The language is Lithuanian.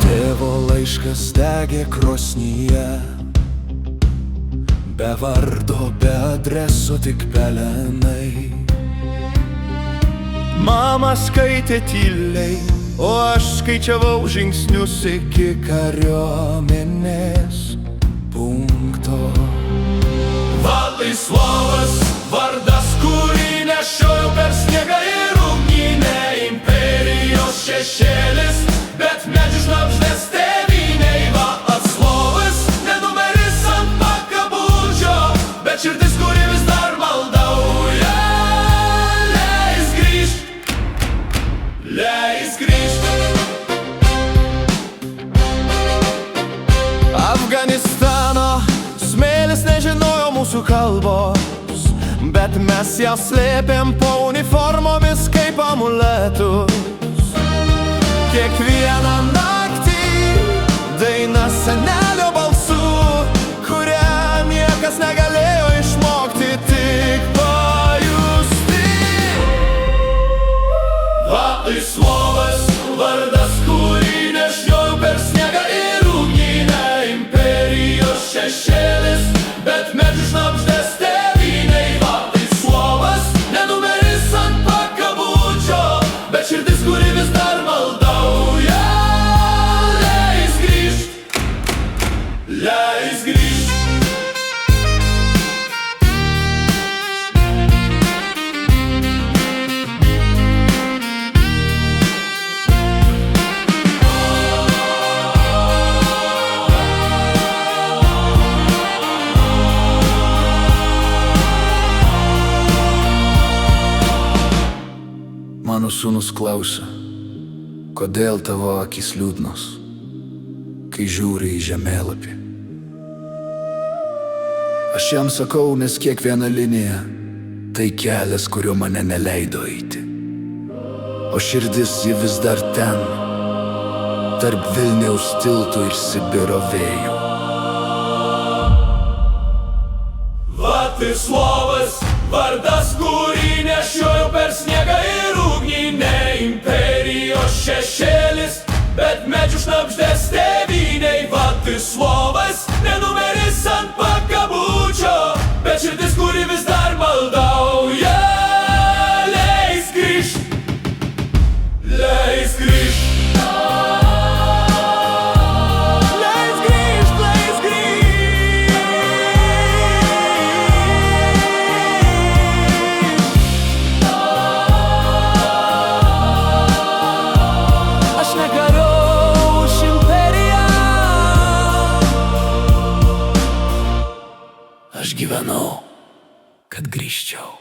Tėvo laiškas degė krosnyje, be vardo, be adreso, tik pelenai. Mama skaitė tyliai, o aš skaičiavau žingsnius iki kariuomenės punkto. Vladislovas vardas, kurį nešiojau per sniegą ir ugnį, ne imperijos šešėlis, bet medžių šnabždės tėvynei. Vaclovas, ne numeris ant pakabučio, bet širdis, kuri vis dar maldauja. Leis grįžt, leis grįžt. Afganistano smėlis nežinojo mūsų kalbos, bet mes ją slėpėm po uniformomis kaip amuletus. Kiekvieną naktį daina senelio balsų, kurią niekas negalėjo išmokti, tik pajusti. Vladislovas vardas, kurį nešiojau per sniegą ir ugnį, ne imperijos šešėlis, bet medžių šnabždės tėvynei. Vladislovas, ne numeris ant pakabučio, bet širdis, kuri vis dar maldauja. Leis grįžt, leis grįžt. Mano sūnus klausia, kodėl tavo akys liūdnos, kai žiūri į žemėlapį. Aš jam sakau, nes kiekviena linija tai kelias, kuriuo mane neleido eiti. O širdis ji vis dar ten, tarp Vilniaus tiltų ir Sibiro vėjų. Vladislovas vardas, kurį nešiojau per sniegą ir ugnį, ne imperijos šešėlis, bet medžių šnabždės tėvynei. Vladislovas, ne numeris ant pakabučio, bet širdis, kuri vis dar maldauja. Leis grįžt, leis grįžt. Aš gyvenau, kad grįžčiau.